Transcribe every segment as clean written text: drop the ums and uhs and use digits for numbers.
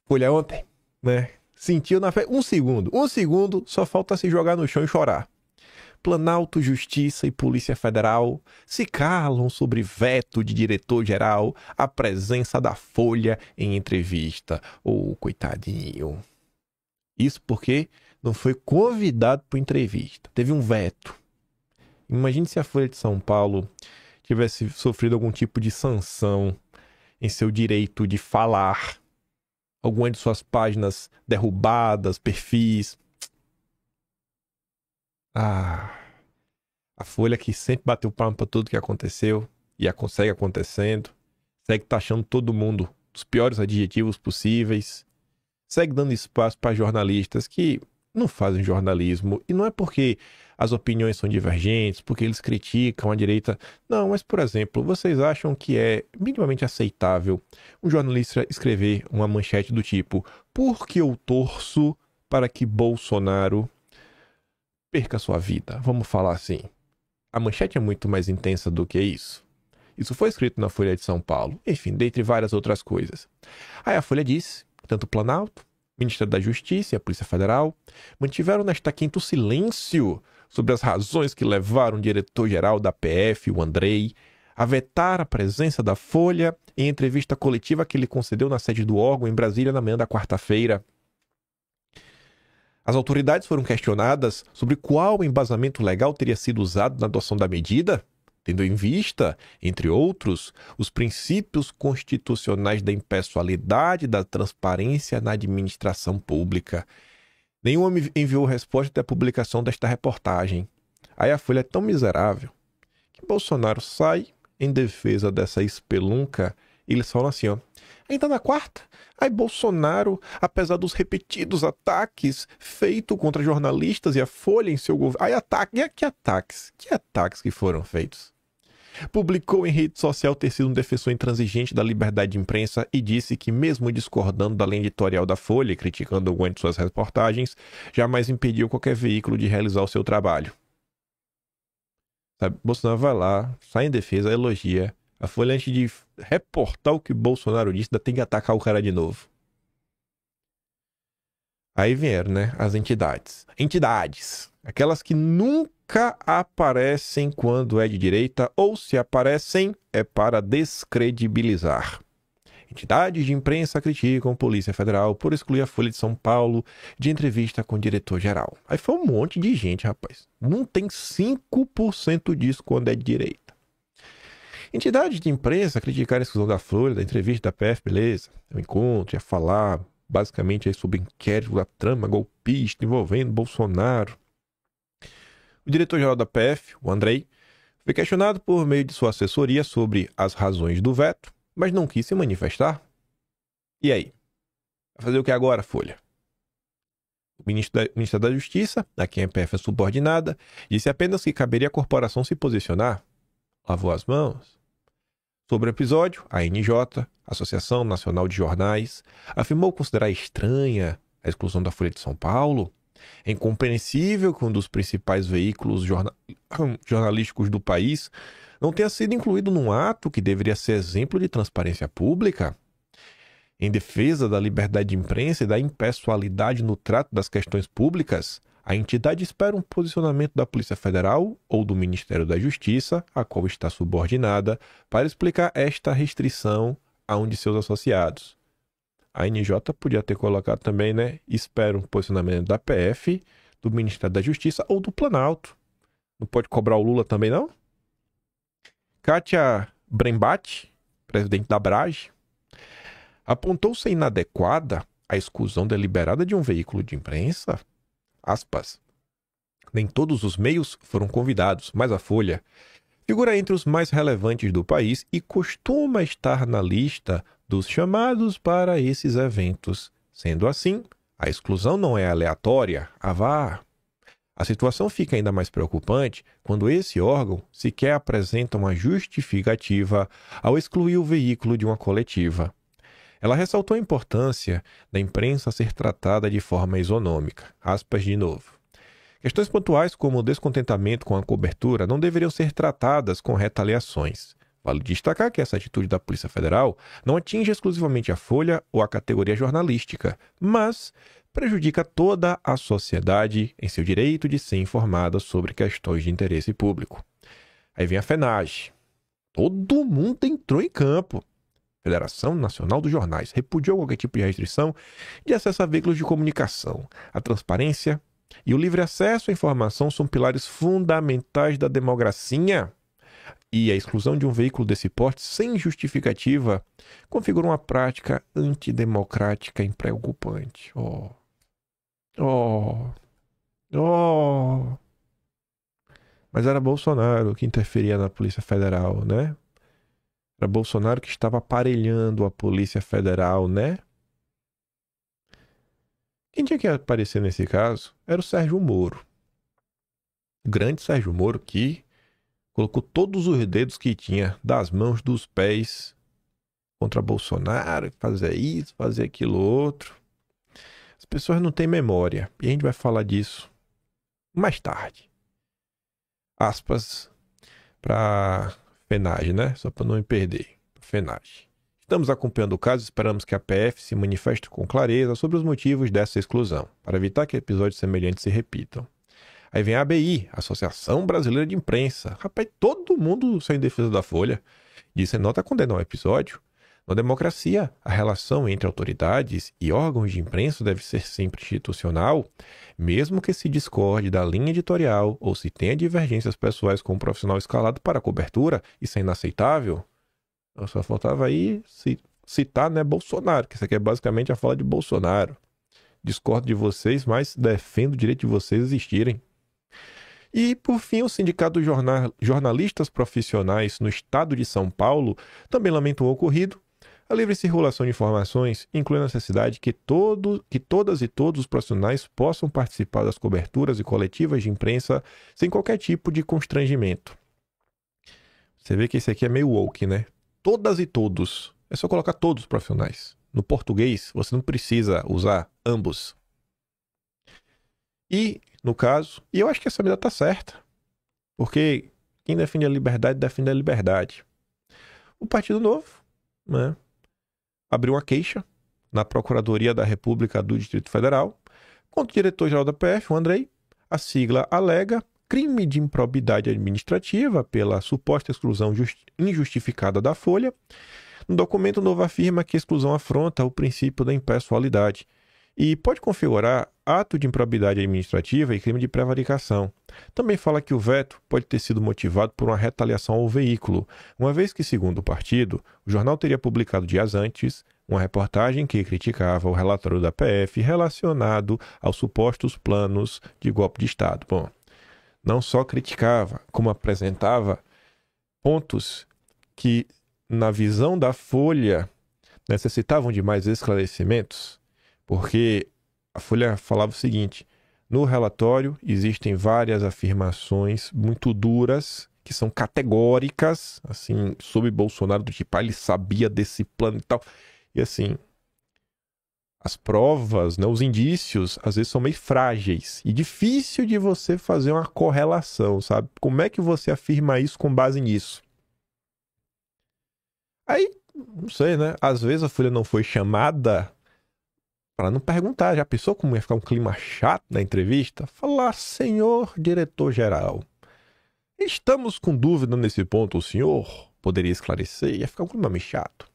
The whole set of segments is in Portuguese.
Folha ontem, né? Sentiu na fé. Um segundo, só falta se jogar no chão e chorar. Planalto, Justiça e Polícia Federal se calam sobre veto de diretor-geral à presença da Folha em entrevista. Ô, coitadinho. Isso porque não foi convidado para entrevista. Teve um veto. Imagine se a Folha de São Paulo tivesse sofrido algum tipo de sanção em seu direito de falar. Alguma de suas páginas derrubadas, perfis. A Folha que sempre bateu palma para tudo que aconteceu e consegue acontecendo. Segue taxando todo mundo dos piores adjetivos possíveis. Segue dando espaço para jornalistas que não fazem jornalismo. E não é porque as opiniões são divergentes, porque eles criticam a direita. Não, mas, por exemplo, vocês acham que é minimamente aceitável um jornalista escrever uma manchete do tipo: porque eu torço para que Bolsonaro perca sua vida? Vamos falar assim. A manchete é muito mais intensa do que isso. Isso foi escrito na Folha de São Paulo. Enfim, dentre várias outras coisas. Aí a Folha disse, tanto o Planalto, o Ministério da Justiça e a Polícia Federal mantiveram nesta quinta o silêncio sobre as razões que levaram o diretor-geral da PF, o Andrei, a vetar a presença da Folha em entrevista coletiva que ele concedeu na sede do órgão em Brasília na manhã da quarta-feira. As autoridades foram questionadas sobre qual embasamento legal teria sido usado na adoção da medida, tendo em vista, entre outros, os princípios constitucionais da impessoalidade e da transparência na administração pública. Nenhum enviou resposta até a publicação desta reportagem. Aí a Folha é tão miserável que Bolsonaro sai em defesa dessa espelunca e eles falam assim, ó. Ainda na quarta, aí Bolsonaro, apesar dos repetidos ataques feitos contra jornalistas e a Folha em seu governo... Que ataques que foram feitos? Publicou em rede social ter sido um defensor intransigente da liberdade de imprensa e disse que, mesmo discordando da linha editorial da Folha e criticando algumas de suas reportagens, jamais impediu qualquer veículo de realizar o seu trabalho. Sabe? Bolsonaro vai lá, sai em defesa, elogia. A Folha, antes de reportar o que Bolsonaro disse, ainda tem que atacar o cara de novo. Aí vieram, né, as entidades. Entidades. Aquelas que nunca aparecem quando é de direita, ou se aparecem, é para descredibilizar. Entidades de imprensa criticam a Polícia Federal por excluir a Folha de São Paulo de entrevista com o diretor-geral. Aí foi um monte de gente, rapaz. Não tem 5% disso quando é de direita. Entidades de imprensa criticaram a exclusão da Folha, da entrevista da PF, beleza. O encontro ia falar basicamente aí sobre o inquérito da trama golpista envolvendo Bolsonaro. O diretor-geral da PF, o Andrei, foi questionado por meio de sua assessoria sobre as razões do veto, mas não quis se manifestar. E aí? Vai fazer o que agora, Folha? O ministro da Justiça, a quem a PF é subordinada, disse apenas que caberia à corporação se posicionar. Lavou as mãos. Sobre o episódio, a ANJ, Associação Nacional de Jornais, afirmou considerar estranha a exclusão da Folha de São Paulo. É incompreensível que um dos principais veículos jornalísticos do país não tenha sido incluído num ato que deveria ser exemplo de transparência pública. Em defesa da liberdade de imprensa e da impessoalidade no trato das questões públicas, a entidade espera um posicionamento da Polícia Federal ou do Ministério da Justiça, a qual está subordinada, para explicar esta restrição a um de seus associados. A ANJ podia ter colocado também, né? Espera um posicionamento da PF, do Ministério da Justiça ou do Planalto. Não pode cobrar o Lula também, não? Kátia Brembati, presidente da Brage, apontou ser inadequada a exclusão deliberada de um veículo de imprensa. Aspas. Nem todos os meios foram convidados, mas a Folha figura entre os mais relevantes do país e costuma estar na lista dos chamados para esses eventos. Sendo assim, a exclusão não é aleatória. A situação fica ainda mais preocupante quando esse órgão sequer apresenta uma justificativa ao excluir o veículo de uma coletiva. Ela ressaltou a importância da imprensa ser tratada de forma isonômica. Aspas de novo. Questões pontuais como o descontentamento com a cobertura não deveriam ser tratadas com retaliações. Vale destacar que essa atitude da Polícia Federal não atinge exclusivamente a Folha ou a categoria jornalística, mas prejudica toda a sociedade em seu direito de ser informada sobre questões de interesse público. Aí vem a FENAGE. Todo mundo entrou em campo. Federação Nacional dos Jornais repudiou qualquer tipo de restrição de acesso a veículos de comunicação. A transparência e o livre acesso à informação são pilares fundamentais da democracia. E a exclusão de um veículo desse porte sem justificativa configura uma prática antidemocrática e preocupante. Mas era Bolsonaro que interferia na Polícia Federal, né? Era Bolsonaro que estava aparelhando a Polícia Federal, né? Quem tinha que aparecer nesse caso era o Sérgio Moro. O grande Sérgio Moro que colocou todos os dedos que tinha das mãos, dos pés contra Bolsonaro, fazer isso, fazer aquilo outro. As pessoas não têm memória e a gente vai falar disso mais tarde. Aspas para FENAGE, né? Só para não me perder. FENAGE. Estamos acompanhando o caso e esperamos que a PF se manifeste com clareza sobre os motivos dessa exclusão, para evitar que episódios semelhantes se repitam. Aí vem a ABI, Associação Brasileira de Imprensa. Rapaz, todo mundo saiu em defesa da Folha. Disse em nota condenar o episódio. Na democracia, a relação entre autoridades e órgãos de imprensa deve ser sempre institucional, mesmo que se discorde da linha editorial ou se tenha divergências pessoais com um profissional escalado para a cobertura. Isso é inaceitável. Só faltava aí citar, né, Bolsonaro, que isso aqui é basicamente a fala de Bolsonaro. Discordo de vocês, mas defendo o direito de vocês existirem. E, por fim, o Sindicato dos Jornalistas Profissionais no Estado de São Paulo também lamentou o ocorrido. A livre circulação de informações inclui a necessidade que todas e todos os profissionais possam participar das coberturas e coletivas de imprensa sem qualquer tipo de constrangimento. Você vê que esse aqui é meio woke, né? Todas e todos. É só colocar todos os profissionais. No português, você não precisa usar ambos. E, no caso, e eu acho que essa medida está certa, porque quem defende a liberdade, defende a liberdade. O Partido Novo, né, abriu uma queixa na Procuradoria da República do Distrito Federal contra o diretor-geral da PF, o Andrei. A sigla alega crime de improbidade administrativa pela suposta exclusão injustificada da Folha. No documento, o Novo afirma que a exclusão afronta o princípio da impessoalidade e pode configurar ato de improbidade administrativa e crime de prevaricação. Também fala que o veto pode ter sido motivado por uma retaliação ao veículo, uma vez que, segundo o partido, o jornal teria publicado dias antes uma reportagem que criticava o relatório da PF relacionado aos supostos planos de golpe de Estado. Bom, não só criticava, como apresentava pontos que, na visão da Folha, necessitavam de mais esclarecimentos, porque a Folha falava o seguinte: no relatório existem várias afirmações muito duras, que são categóricas, assim, sobre Bolsonaro, do tipo, ele sabia desse plano e tal. E assim, as provas, né, os indícios, às vezes são meio frágeis e difícil de você fazer uma correlação, sabe? Como é que você afirma isso com base nisso? Aí, não sei, né? Às vezes a Folha não foi chamada para não perguntar. Já pensou como ia ficar um clima chato na entrevista? Falar, senhor diretor-geral, estamos com dúvida nesse ponto, o senhor poderia esclarecer? Ia ficar um clima meio chato.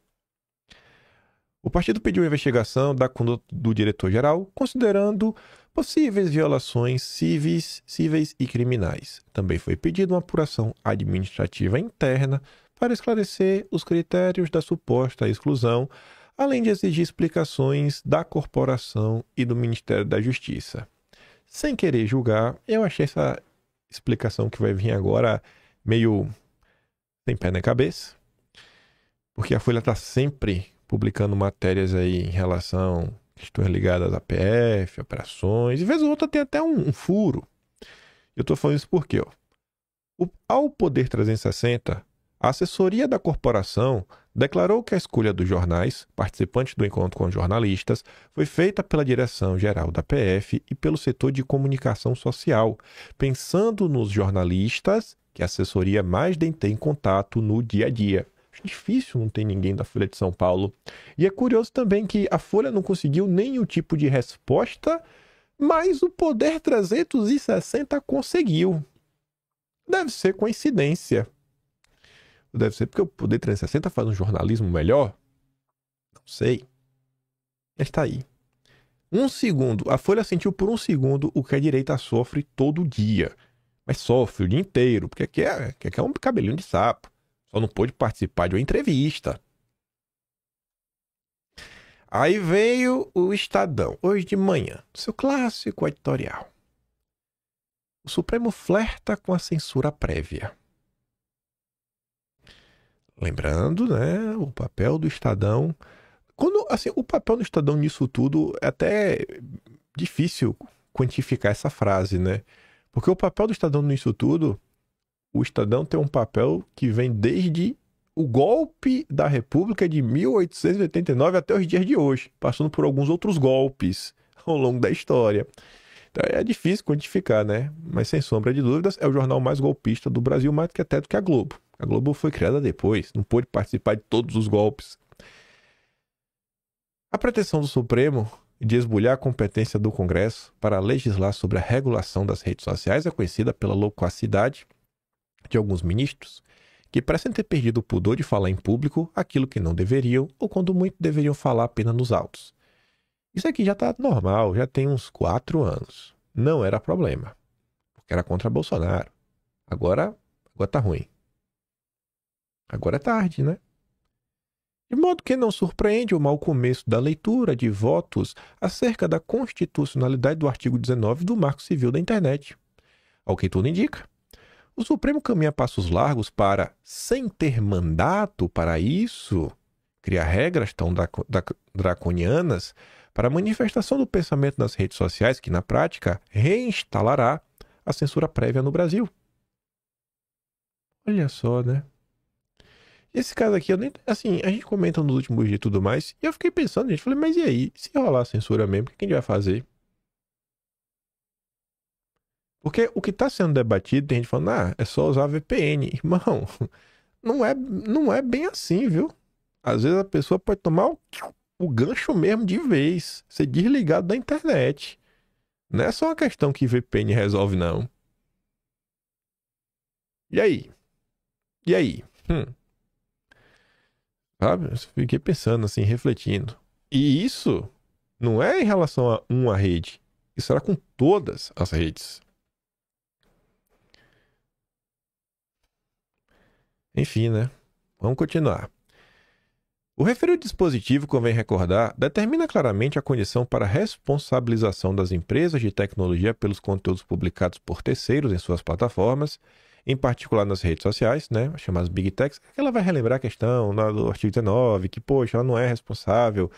O partido pediu a investigação da conduta do diretor-geral, considerando possíveis violações cíveis e criminais. Também foi pedida uma apuração administrativa interna para esclarecer os critérios da suposta exclusão, além de exigir explicações da corporação e do Ministério da Justiça. Sem querer julgar, eu achei essa explicação que vai vir agora meio sem pé na cabeça, porque a Folha está sempre publicando matérias aí em relação a questões ligadas à PF, operações, e vez ou outra tem até um furo. Eu estou falando isso porque, ao Poder 360, a assessoria da corporação declarou que a escolha dos jornais, participantes do encontro com jornalistas, foi feita pela direção-geral da PF e pelo setor de comunicação social, pensando nos jornalistas que a assessoria mais tem contato no dia a dia. Acho difícil não ter ninguém da Folha de São Paulo. E é curioso também que a Folha não conseguiu nenhum tipo de resposta, mas o Poder 360 conseguiu. Deve ser coincidência. Deve ser porque o Poder 360 faz um jornalismo melhor? Não sei. Mas tá aí. Um segundo. A Folha sentiu por um segundo o que a direita sofre todo dia. Mas sofre o dia inteiro, porque quer um cabelinho de sapo. Só não pôde participar de uma entrevista. Aí veio o Estadão, hoje de manhã, seu clássico editorial. O Supremo flerta com a censura prévia. Lembrando, né, o papel do Estadão. O papel do Estadão nisso tudo é até difícil quantificar essa frase, né? Porque o papel do Estadão nisso tudo, o Estadão tem um papel que vem desde o golpe da República de 1889 até os dias de hoje, passando por alguns outros golpes ao longo da história. Então é difícil quantificar, né? Mas sem sombra de dúvidas, é o jornal mais golpista do Brasil, mais até do que a Globo. A Globo foi criada depois, não pôde participar de todos os golpes. A pretensão do Supremo de esbulhar a competência do Congresso para legislar sobre a regulação das redes sociais é conhecida pela loquacidade de alguns ministros, que parecem ter perdido o pudor de falar em público aquilo que não deveriam ou quando muito deveriam falar apenas nos autos. Isso aqui já está normal, já tem uns 4 anos. Não era problema, porque era contra Bolsonaro. Agora tá ruim. Agora é tarde, né? De modo que não surpreende o mau começo da leitura de votos acerca da constitucionalidade do artigo 19 do Marco Civil da Internet. Ao que tudo indica, o Supremo caminha passos largos para, sem ter mandato para isso, criar regras tão draconianas para a manifestação do pensamento nas redes sociais que, na prática, reinstalará a censura prévia no Brasil. Olha só, né? Esse caso aqui, a gente comenta nos últimos dias e tudo mais, e eu fiquei pensando, gente, falei, mas e aí? Se rolar a censura mesmo, o que a gente vai fazer? Porque o que está sendo debatido, tem gente falando, é só usar VPN. Irmão, não é bem assim, viu? Às vezes a pessoa pode tomar o gancho mesmo de vez, ser desligado da internet. Não é só uma questão que VPN resolve, não. E aí? E aí? Sabe? Eu fiquei pensando assim, refletindo. E isso não é em relação a uma rede. Isso será com todas as redes. Enfim, né? Vamos continuar. O referido dispositivo, convém recordar, determina claramente a condição para responsabilização das empresas de tecnologia pelos conteúdos publicados por terceiros em suas plataformas, em particular nas redes sociais, né, chamadas Big Techs. Ela vai relembrar a questão do artigo 19, que, poxa, ela não é responsável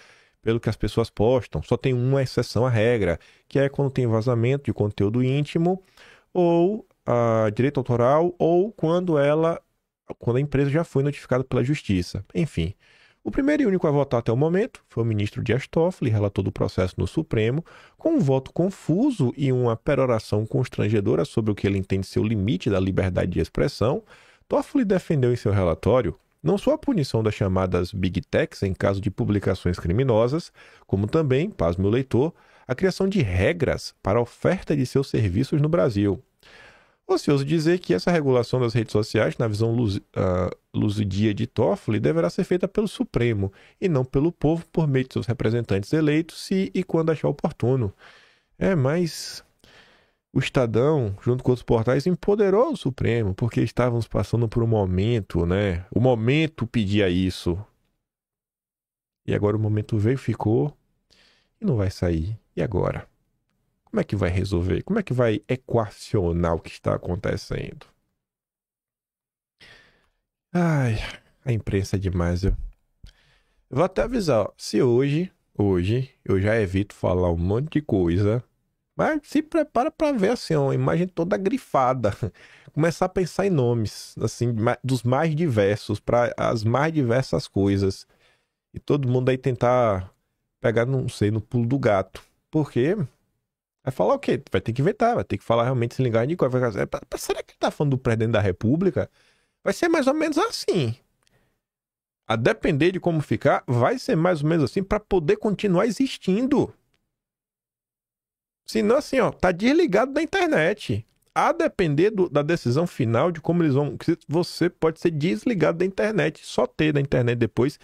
pelo que as pessoas postam. Só tem uma exceção à regra, que é quando tem vazamento de conteúdo íntimo, ou direito autoral, ou quando a empresa já foi notificada pela justiça. Enfim, o primeiro e único a votar até o momento foi o ministro Dias Toffoli, relator do processo no Supremo, com um voto confuso e uma peroração constrangedora sobre o que ele entende ser o limite da liberdade de expressão. Toffoli defendeu em seu relatório não só a punição das chamadas Big Techs em caso de publicações criminosas, como também, pasme o leitor, a criação de regras para a oferta de seus serviços no Brasil. Ocioso dizer que essa regulação das redes sociais, na visão luzidia de Toffoli, deverá ser feita pelo Supremo e não pelo povo por meio de seus representantes eleitos, se e quando achar oportuno. Mas o Estadão, junto com outros portais, empoderou o Supremo, porque estávamos passando por um momento, né? O momento pedia isso. E agora o momento veio, ficou e não vai sair. E agora? Como é que vai resolver? Como é que vai equacionar o que está acontecendo? Ai, a imprensa é demais, viu? Eu vou até avisar, ó, se hoje eu já evito falar um monte de coisa, mas se prepara para ver assim, ó, uma imagem toda grifada. Começar a pensar em nomes, assim, dos mais diversos, para as mais diversas coisas. E todo mundo aí tentar pegar, não sei, no pulo do gato. Por quê? Vai falar o quê? Vai ter que vetar, vai ter que falar realmente sem linguagem de código. Será que ele tá falando do presidente da República? Vai ser mais ou menos assim. A depender de como ficar, vai ser mais ou menos assim para poder continuar existindo. Senão, assim, ó, tá desligado da internet. A depender da decisão final de como eles vão. Você pode ser desligado da internet. Só ter da internet depois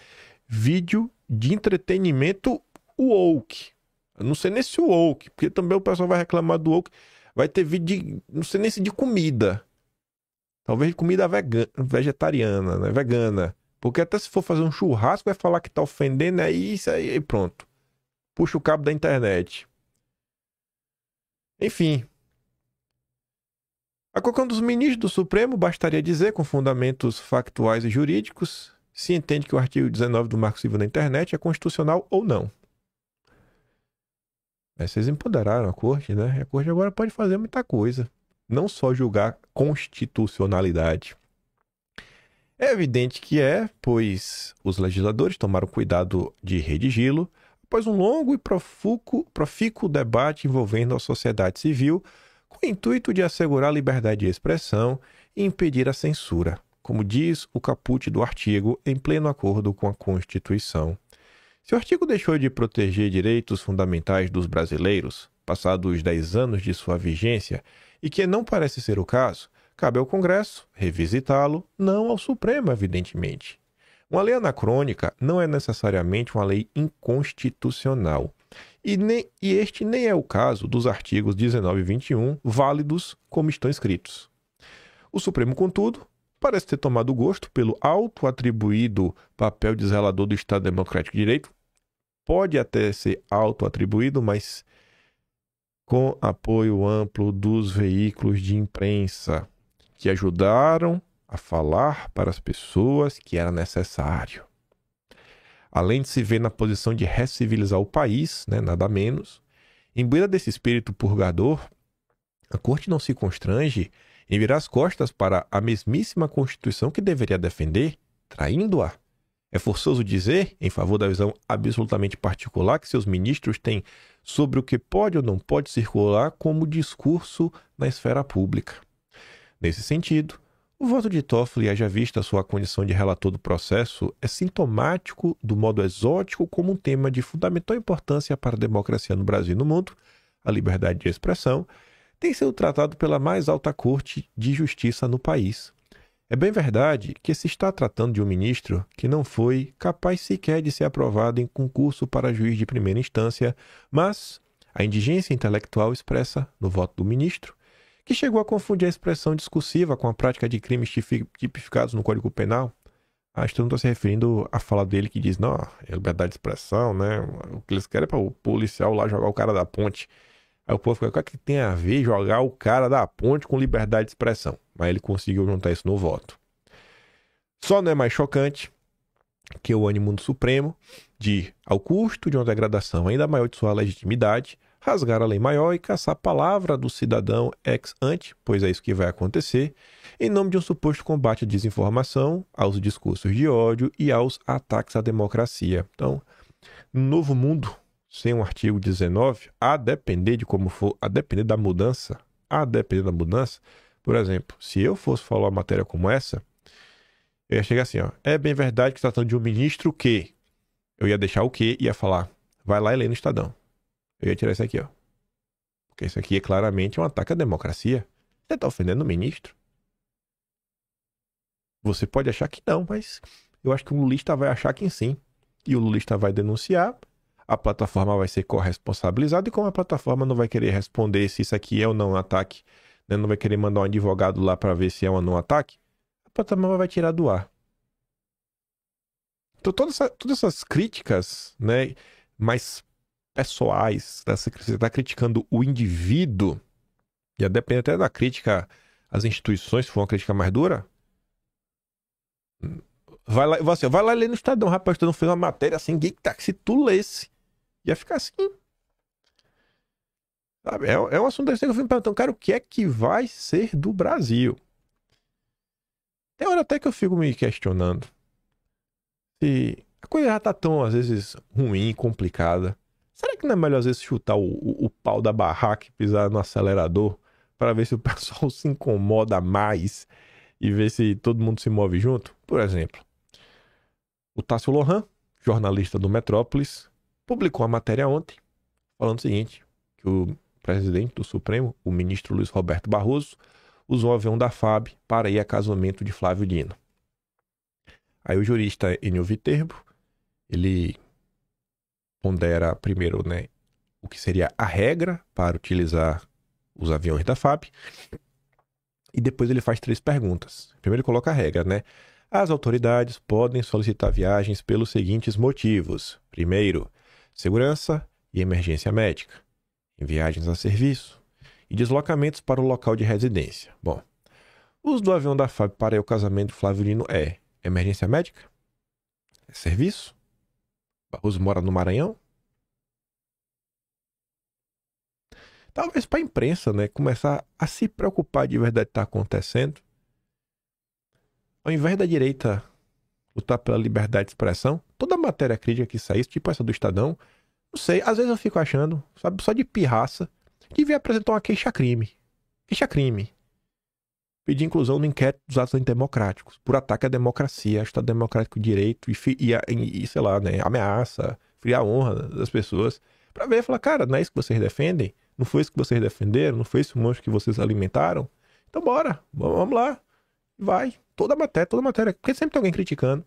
vídeo de entretenimento woke. Eu não sei nem se o woke, porque também o pessoal vai reclamar do woke. Vai ter vídeo de. Não sei nem se de comida. Talvez de comida vegetariana, né? Vegana. Porque até se for fazer um churrasco, vai falar que tá ofendendo, é isso aí, pronto. Puxa o cabo da internet. Enfim. A qualquer um dos ministros do Supremo bastaria dizer, com fundamentos factuais e jurídicos, se entende que o artigo 19 do Marco Civil da Internet é constitucional ou não. Mas vocês empoderaram a corte, né? A corte agora pode fazer muita coisa. Não só julgar constitucionalidade. É evidente que pois os legisladores tomaram cuidado de redigi-lo após um longo e profícuo debate envolvendo a sociedade civil com o intuito de assegurar a liberdade de expressão e impedir a censura, como diz o caput do artigo, em pleno acordo com a Constituição. Se o artigo deixou de proteger direitos fundamentais dos brasileiros, passados os 10 anos de sua vigência, e que não parece ser o caso, cabe ao Congresso revisitá-lo, não ao Supremo, evidentemente. Uma lei anacrônica não é necessariamente uma lei inconstitucional. E este nem é o caso dos artigos 19 e 21, válidos como estão escritos. O Supremo, contudo, parece ter tomado gosto pelo auto-atribuído papel de zelador do Estado Democrático de Direito. Pode até ser auto-atribuído, mas com apoio amplo dos veículos de imprensa, que ajudaram a falar para as pessoas que era necessário. Além de se ver na posição de recivilizar o país, né, nada menos, imbuída desse espírito purgador, a Corte não se constrange em virar as costas para a mesmíssima Constituição que deveria defender, traindo-a. É forçoso dizer, em favor da visão absolutamente particular que seus ministros têm sobre o que pode ou não pode circular como discurso na esfera pública. Nesse sentido, o voto de Toffoli, haja vista a sua condição de relator do processo, é sintomático do modo exótico como um tema de fundamental importância para a democracia no Brasil e no mundo, a liberdade de expressão, tem sido tratado pela mais alta corte de justiça no país. É bem verdade que se está tratando de um ministro que não foi capaz sequer de ser aprovado em concurso para juiz de primeira instância, mas a indigência intelectual expressa no voto do ministro, que chegou a confundir a expressão discursiva com a prática de crimes tipificados no Código Penal. Acho que não está se referindo à fala dele que diz, não, é liberdade de expressão, né? O que eles querem é para o policial lá jogar o cara da ponte. Aí o povo fica, o que tem a ver jogar o cara da ponte com liberdade de expressão? Mas ele conseguiu juntar isso no voto. Só não é mais chocante que o ânimo do Supremo de, ao custo de uma degradação ainda maior de sua legitimidade, rasgar a lei maior e caçar a palavra do cidadão ex ante, pois é isso que vai acontecer, em nome de um suposto combate à desinformação, aos discursos de ódio e aos ataques à democracia. Então, no novo mundo, sem um artigo 19, a depender de como for, a depender da mudança, por exemplo, se eu fosse falar uma matéria como essa, eu ia chegar assim, ó, é bem verdade que se tratando de um ministro que, eu ia deixar o que, ia falar, vai lá e lê no Estadão. Eu ia tirar isso aqui, ó. Porque isso aqui é claramente um ataque à democracia. Você está ofendendo o ministro? Você pode achar que não, mas eu acho que o lulista vai achar que sim. E o lulista vai denunciar, a plataforma vai ser corresponsabilizada, e como a plataforma não vai querer responder se isso aqui é ou não um ataque, né, não vai querer mandar um advogado lá para ver se é ou não um ataque, a plataforma vai tirar do ar. Então todas essas críticas, né, mais pessoais, você está criticando o indivíduo, e a depender até da crítica às instituições, se for uma crítica mais dura, vai lá ler no Estadão, rapaz, tu não fez uma matéria assim, se tu lesse, ia ficar assim. Sabe? É um assunto desse que eu fico me perguntando, cara, o que é que vai ser do Brasil? Tem hora até que eu fico me questionando a coisa já tá tão, às vezes, ruim, complicada. Será que não é melhor, às vezes, chutar o pau da barraca e pisar no acelerador para ver se o pessoal se incomoda mais e ver se todo mundo se move junto? Por exemplo, o Tássio Lohan, jornalista do Metrópolis, publicou uma matéria ontem falando o seguinte, que o presidente do Supremo, o ministro Luiz Roberto Barroso, usou o avião da FAB para ir a casamento de Flávio Dino. Aí o jurista Enio Viterbo, ele pondera primeiro, né, o que seria a regra para utilizar os aviões da FAB, e depois ele faz 3 perguntas. Primeiro ele coloca a regra, né? As autoridades podem solicitar viagens pelos seguintes motivos. Primeiro, segurança e emergência médica, em viagens a serviço e deslocamentos para o local de residência. Bom, o uso do avião da FAB para o casamento de Flávio Dino é emergência médica? É serviço? Barroso mora no Maranhão? Talvez para a imprensa, né, começar a se preocupar de verdade que está acontecendo. Ao invés da direita lutar pela liberdade de expressão, toda matéria crítica que saísse, tipo essa do Estadão, não sei, às vezes eu fico achando, sabe, só de pirraça, que devia apresentar uma queixa-crime. Queixa-crime. Pedir inclusão no inquérito dos atos antidemocráticos, por ataque à democracia, ao Estado Democrático de Direito e sei lá, né, ameaça, ferir a honra das pessoas, pra ver e falar, cara, não é isso que vocês defendem? Não foi isso que vocês defenderam? Não foi esse monstro que vocês alimentaram? Então bora, vamos lá. Vai, toda matéria, porque sempre tem alguém criticando.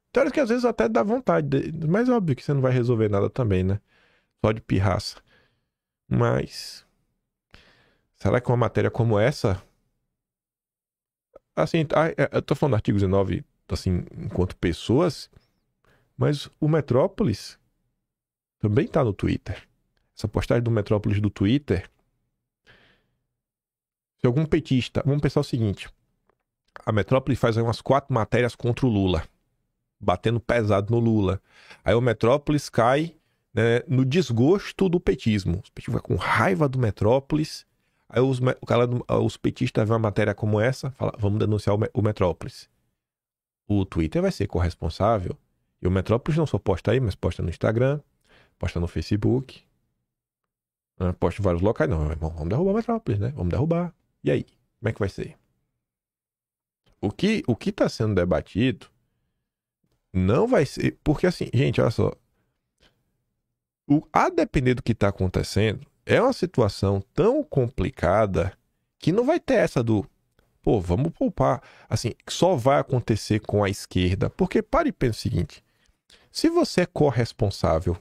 Então, que às vezes até dá vontade, mas é óbvio que você não vai resolver nada também, né? Só de pirraça. Mas, será que uma matéria como essa... Assim, eu tô falando do artigo 19, assim, enquanto pessoas, mas o Metrópolis também tá no Twitter. Essa postagem do Metrópolis do Twitter, se algum petista... Vamos pensar o seguinte, a Metrópolis faz aí umas 4 matérias contra o Lula, batendo pesado no Lula. Aí o Metrópolis cai, né, no desgosto do petismo. Os petistas ficam com raiva do Metrópolis. Aí os petistas vêem uma matéria como essa, falam, vamos denunciar o Metrópolis. O Twitter vai ser corresponsável. E o Metrópolis não só posta aí, mas posta no Instagram, posta no Facebook, né, posta em vários locais. Não, irmão, vamos derrubar o Metrópolis, né? Vamos derrubar. E aí? Como é que vai ser? O que está sendo debatido não vai ser... Porque assim, gente, olha só. A depender do que está acontecendo, é uma situação tão complicada que não vai ter essa do... Pô, vamos poupar. Assim, só vai acontecer com a esquerda. Porque pare e pense o seguinte. Se você é corresponsável,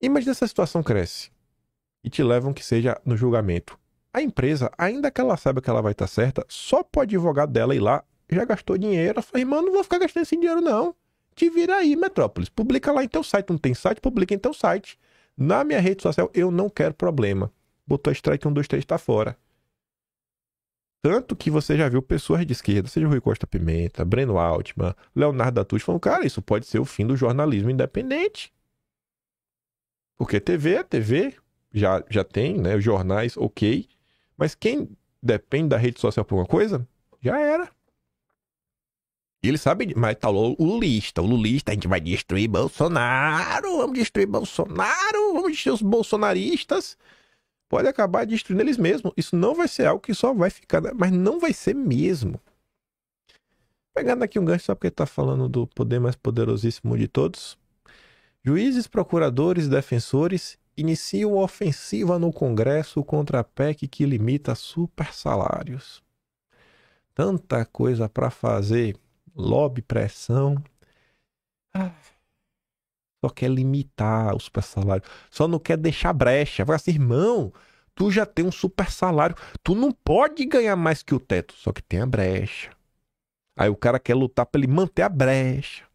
imagina essa situação cresce e te levam que seja no julgamento. A empresa, ainda que ela saiba que ela vai estar certa, só pro advogado dela ir lá, já gastou dinheiro. Ela fala, irmão, não vou ficar gastando esse dinheiro não. Te vira aí, Metrópolis. Publica lá em teu site. Não tem site? Publica em teu site. Na minha rede social, eu não quero problema. Botou strike 1, 2, 3, tá fora. Tanto que você já viu pessoas de esquerda, seja Rui Costa Pimenta, Breno Altman, Leonardo Dattus, falando, cara, isso pode ser o fim do jornalismo independente. Porque TV é TV, já tem, né, os jornais, ok. Mas quem depende da rede social por uma coisa, já era. E ele sabe, mas tá o lulista, a gente vai destruir Bolsonaro, vamos destruir os bolsonaristas. Pode acabar destruindo eles mesmos. Isso não vai ser algo que só vai ficar, mas não vai ser mesmo. Pegando aqui um gancho só porque tá falando do poder mais poderosíssimo de todos. Juízes, procuradores, defensores iniciam ofensiva no Congresso contra a PEC que limita super salários. Tanta coisa para fazer, lobby, pressão. Só quer limitar o super salário. Só não quer deixar brecha. Vai assim, irmão, tu já tem um super salário. Tu não pode ganhar mais que o teto. Só que tem a brecha. Aí o cara quer lutar para ele manter a brecha.